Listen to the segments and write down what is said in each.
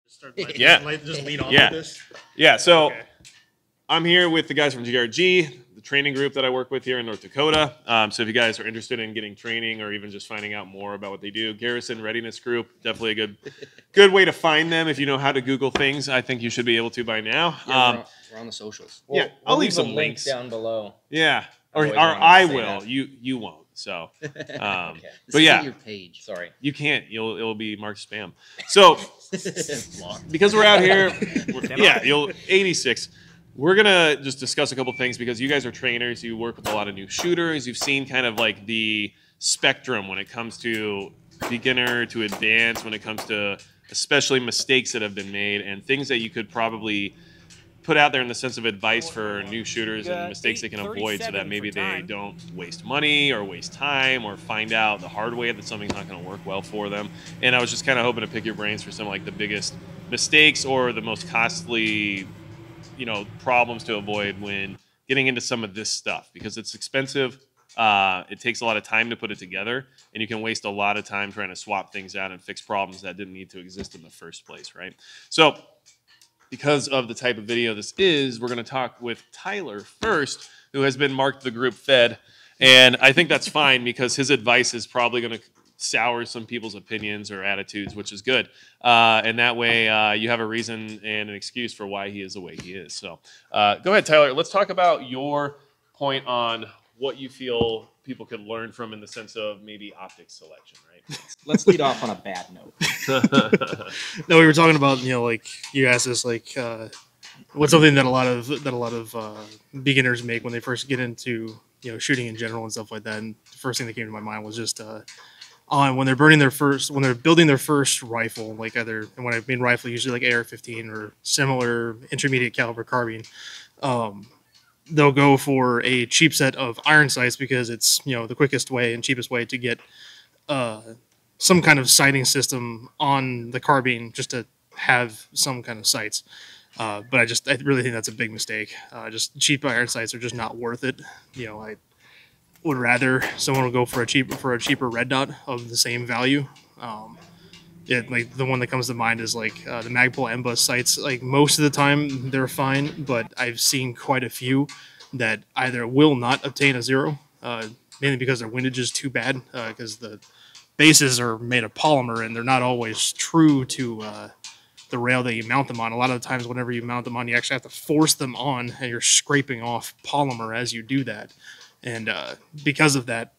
Just lead off with this. Yeah. So I'm here with the guys from GRG, the training group that I work with here in North Dakota. So if you guys are interested in getting training or even just finding out more about what they do, Garrison Readiness Group, definitely a good way to find them. If you know how to Google things, I think you should be able to by now. Yeah, we're on the socials. I'll leave some links down below. Yeah, or I will. That. You won't. So, okay. But yeah, your page. Sorry, you can't. It'll be marked spam. So, because we're out here, 86. We're gonna just discuss a couple things because you guys are trainers. You work with a lot of new shooters. You've seen kind of like the spectrum when it comes to beginner to advanced, when it comes to especially mistakes that have been made and things that you could probably put out there in the sense of advice for new shooters and mistakes they can avoid so that maybe they don't waste money or waste time or find out the hard way that something's not going to work well for them. And I was just kind of hoping to pick your brains for some like the biggest mistakes or the most costly, problems to avoid when getting into some of this stuff because it's expensive. It takes a lot of time to put it together, and you can waste a lot of time trying to swap things out and fix problems that didn't need to exist in the first place, right? So because of the type of video this is, we're going to talk with Tyler first, who has been marked the group fed. And I think that's fine because his advice is probably going to sour some people's opinions or attitudes, which is good. And that way you have a reason and an excuse for why he is the way he is. So go ahead, Tyler. Let's talk about your point on what you feel people could learn from in the sense of maybe optics selection, right? Let's lead off on a bad note. No, we were talking about, like you asked us, like what's something that a lot of beginners make when they first get into shooting in general and stuff like that. And the first thing that came to my mind was just when they're building their first rifle, like either, and when I mean rifle, usually like AR-15 or similar intermediate caliber carbine. They'll go for a cheap set of iron sights because it's the quickest way and cheapest way to get some kind of sighting system on the carbine just to have some kind of sights. But I really think that's a big mistake. Just cheap iron sights are just not worth it. I would rather someone will go for a cheaper red dot of the same value. Like the one that comes to mind is like the Magpul M-Bus sights. Like most of the time they're fine, but I've seen quite a few that either will not obtain a 0, mainly because their windage is too bad, because the bases are made of polymer and they're not always true to the rail that you mount them on. A lot of the times whenever you mount them on, you actually have to force them on and you're scraping off polymer as you do that. And because of that,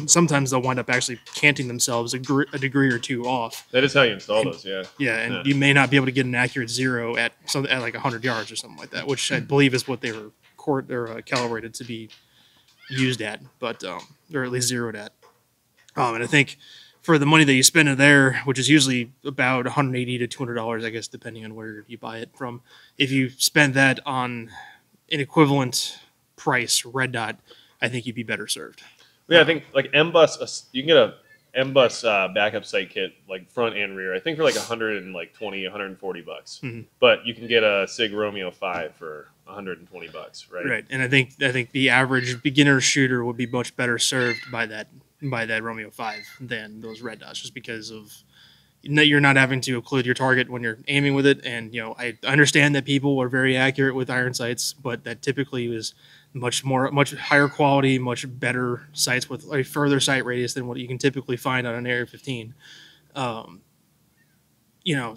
sometimes they'll wind up actually canting themselves a degree or two off. That is how you install those, yeah. Yeah, and you may not be able to get an accurate 0 at like 100 yards or something like that, which I believe is what they were calibrated to be used at, but or at least zeroed at. And I think for the money that you spend in there, which is usually about $180 to $200, I guess, depending on where you buy it from, if you spend that on an equivalent price red dot, I think you'd be better served. Yeah, I think like M-Bus, you can get a M-Bus backup sight kit, like front and rear, I think for like $120, $140. Mm-hmm. But you can get a Sig Romeo 5 for $120, right? Right, and I think the average beginner shooter would be much better served by that Romeo 5 than those red dots, just because of you're not having to occlude your target when you're aiming with it. And I understand that people are very accurate with iron sights, but that typically is much higher quality, much better sights with a further sight radius than what you can typically find on an AR-15.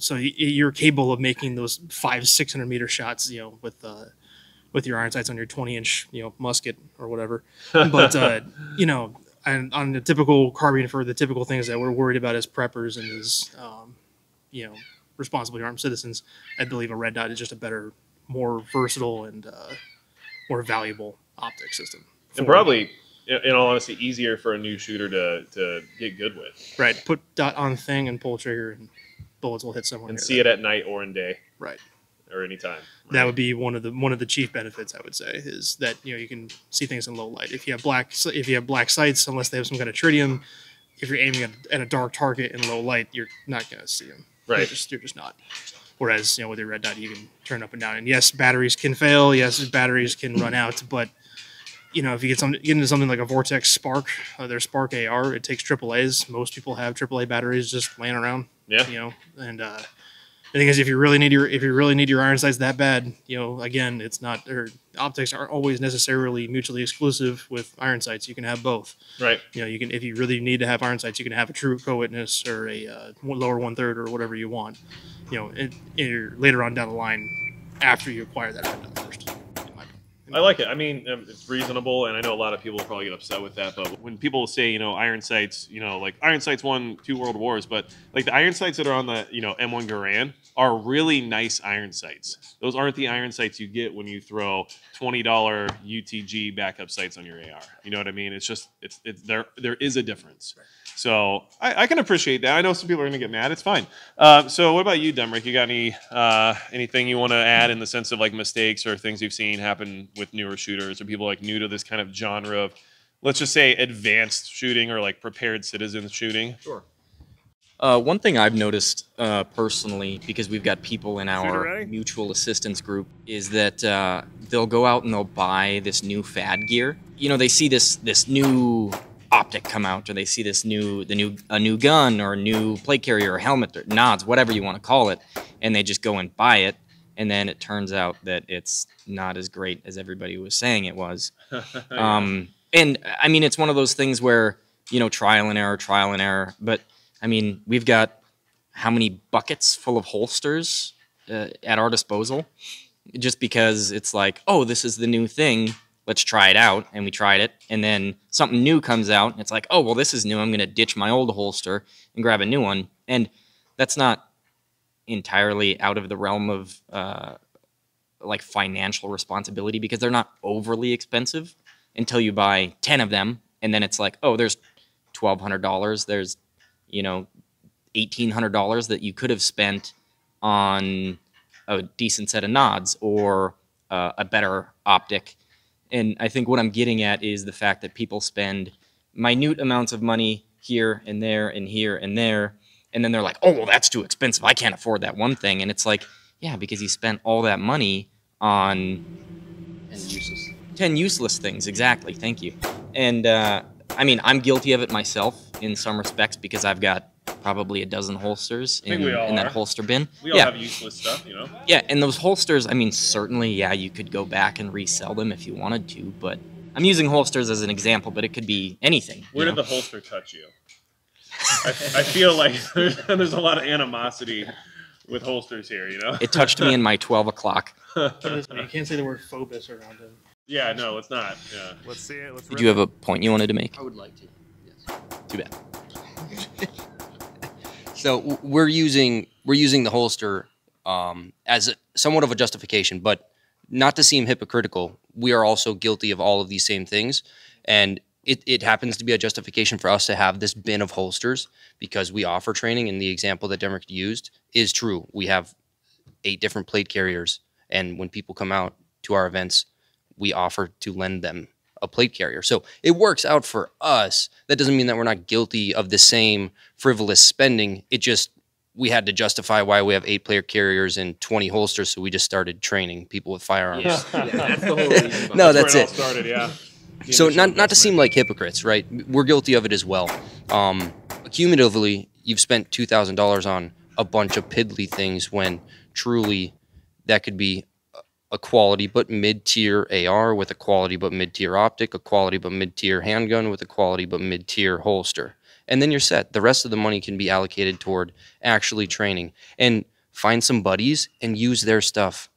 So you're capable of making those 500-600 meter shots, with your iron sights on your 20-inch, musket or whatever. But and on the typical carbine, for the typical things that we're worried about as preppers and as responsibly armed citizens, I believe a red dot is just a better, more versatile and more valuable optic system. And probably, in all honesty, easier for a new shooter to get good with. Right. Put dot on thing and pull trigger, and bullets will hit somewhere. And see it at night or in day. Right. Or anytime. Right? That would be one of the chief benefits, I would say, is that you can see things in low light. If you have black sights, unless they have some kind of tritium, if you're aiming at a dark target in low light, you're not going to see them. Right. You're just not. Whereas, with your red dot, you can turn up and down. And yes, batteries can fail. Yes, batteries can run out. But, if you get into something like a Vortex Spark, their Spark AR, it takes AAAs. Most people have AAA batteries just laying around. Yeah. And The thing is, if you really need your iron sights that bad, again, it's not, or optics aren't always necessarily mutually exclusive with iron sights. You can have both. Right. You can, if you really need to have iron sights, you can have a true co-witness or a lower 1/3 or whatever you want. Later on down the line, after you acquire that item first. I like it. I mean, it's reasonable, and I know a lot of people will probably get upset with that. But when people say, iron sights, like iron sights won 2 world wars, but like the iron sights that are on the, M1 Garand are really nice iron sights. Those aren't the iron sights you get when you throw $20 UTG backup sights on your AR. You know what I mean? It's just, there is a difference. So I can appreciate that. I know some people are going to get mad. It's fine. So what about you, Demrick? You got anything you want to add in the sense of like mistakes or things you've seen happen with newer shooters or people like new to this kind of genre of, let's just say, advanced shooting or like prepared citizen shooting? Sure. One thing I've noticed personally, because we've got people in our mutual assistance group, is that they'll go out and they'll buy this new fad gear. They see this new optic come out, or they see a new gun or a new plate carrier or helmet or nods, whatever you want to call it, and they just go and buy it, and then it turns out that it's not as great as everybody was saying it was. And I mean, it's one of those things where trial and error, but I mean, we've got how many buckets full of holsters at our disposal, just because it's like, oh, this is the new thing, let's try it out. And we tried it, and then something new comes out, and it's like, oh, well, this is new, I'm going to ditch my old holster and grab a new one. And that's not entirely out of the realm of like financial responsibility, because they're not overly expensive until you buy 10 of them, and then it's like, oh, there's $1,200, there's $1,800 that you could have spent on a decent set of nods or a better optic. And I think what I'm getting at is the fact that people spend minute amounts of money here and there and here and there, and then they're like, oh, well, that's too expensive, I can't afford that one thing. And it's like, yeah, because you spent all that money on 10 useless things. Exactly. Thank you. And I mean, I'm guilty of it myself in some respects, because I've got probably a dozen holsters in that holster bin. We all have useless stuff, Yeah, and those holsters, I mean, certainly, yeah, you could go back and resell them if you wanted to, but I'm using holsters as an example, but it could be anything. Where did the holster touch you? I feel like there's a lot of animosity with holsters here, It touched me in my 12 o'clock. You can't say the word phobos around it. Yeah, no, let's not. Yeah. Let's see it. Did you have a point you wanted to make? I would like to. Yes. Too bad. So we're using the holster as somewhat of a justification, but not to seem hypocritical. We are also guilty of all of these same things, and it happens to be a justification for us to have this bin of holsters because we offer training. And the example that Demrick used is true. We have 8 different plate carriers, and when people come out to our events, we offer to lend them a plate carrier. So it works out for us. That doesn't mean that we're not guilty of the same frivolous spending. It just, we had to justify why we have 8 plate carriers and 20 holsters, so we just started training people with firearms. Yeah, that's the whole reason. No, that's it. Started, yeah. So not to seem like hypocrites, right? We're guilty of it as well. Cumulatively, you've spent $2,000 on a bunch of piddly things when truly that could be a quality but mid-tier AR with a quality but mid-tier optic, a quality but mid-tier handgun with a quality but mid-tier holster. And then you're set. The rest of the money can be allocated toward actually training. And find some buddies and use their stuff.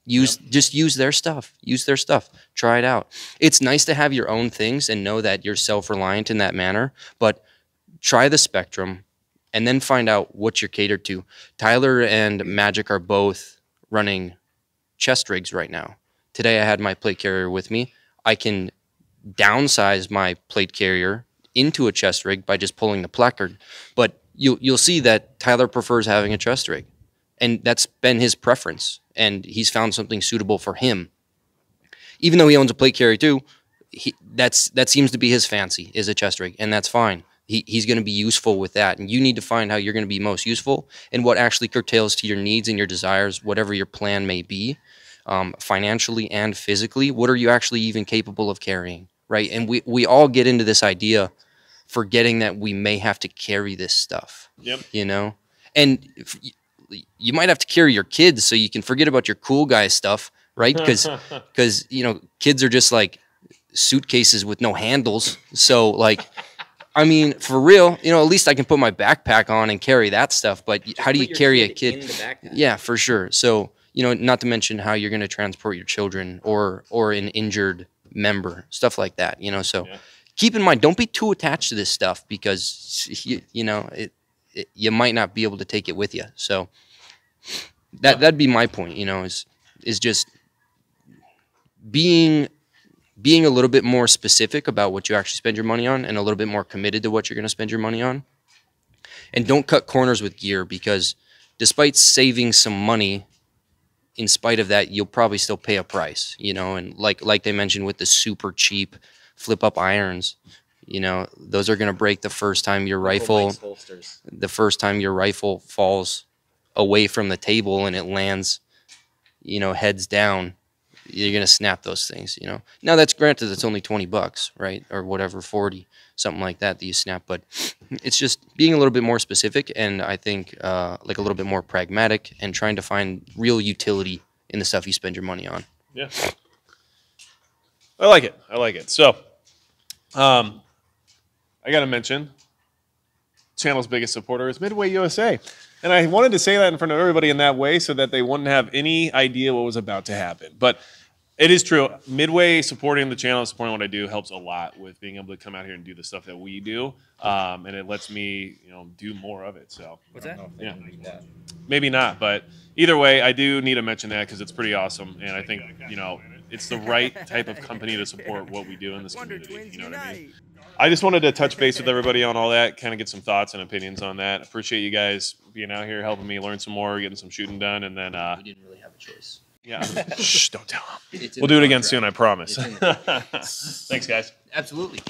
Just use their stuff. Use their stuff. Try it out. It's nice to have your own things and know that you're self-reliant in that manner, but try the spectrum and then find out what you're catered to. Tyler and Magic are both running chest rigs right now. Today I had my plate carrier with me. I can downsize my plate carrier into a chest rig by just pulling the placard, but you'll see that Tyler prefers having a chest rig, and that's been his preference, and he's found something suitable for him. Even though he owns a plate carrier too, that seems to be his fancy, is a chest rig, and that's fine. He's going to be useful with that, and you need to find how you're going to be most useful and what actually curtails to your needs and your desires, whatever your plan may be, financially and physically. What are you actually even capable of carrying, right? And we all get into this idea forgetting that we may have to carry this stuff, Yep. you know? And you might have to carry your kids so you can forget about your cool guy stuff, right? Because you know, kids are just like suitcases with no handles. So like, I mean, for real, you know, at least I can put my backpack on and carry that stuff. But how do you carry a kid? In the backpack. Yeah, for sure. So, you know, not to mention how you're going to transport your children or an injured member, stuff like that, you know. So keep in mind, don't be too attached to this stuff because, you know, you might not be able to take it with you. So that'd be my point, you know, is just being a little bit more specific about what you actually spend your money on and a little bit more committed to what you're going to spend your money on. And don't cut corners with gear, because despite saving some money, in spite of that, you'll probably still pay a price, you know. And like they mentioned with the super cheap flip up irons, you know, those are going to break the first time your rifle falls away from the table and it lands, you know, heads down. You're going to snap those things, you know. Now that's granted, it's only $20, right? Or whatever, 40, something like that you snap. But it's just being a little bit more specific, and I think like a little bit more pragmatic, and trying to find real utility in the stuff you spend your money on. Yeah. I like it. I like it. So I got to mention, channel's biggest supporter is Midway USA. And I wanted to say that in front of everybody in that way so that they wouldn't have any idea what was about to happen. But it is true. Midway supporting the channel, supporting what I do, helps a lot with being able to come out here and do the stuff that we do. And it lets me, you know, do more of it. So What's that? Yeah. Maybe not, but either way, I do need to mention that because it's pretty awesome. And I think, you know, it's the right type of company to support what we do in this community. You know what I mean? I just wanted to touch base with everybody on all that, kind of get some thoughts and opinions on that. Appreciate you guys being out here, helping me learn some more, getting some shooting done, and then We didn't really have a choice. yeah, shh, don't tell them. We'll do it again soon, I promise. Thanks, guys. Absolutely.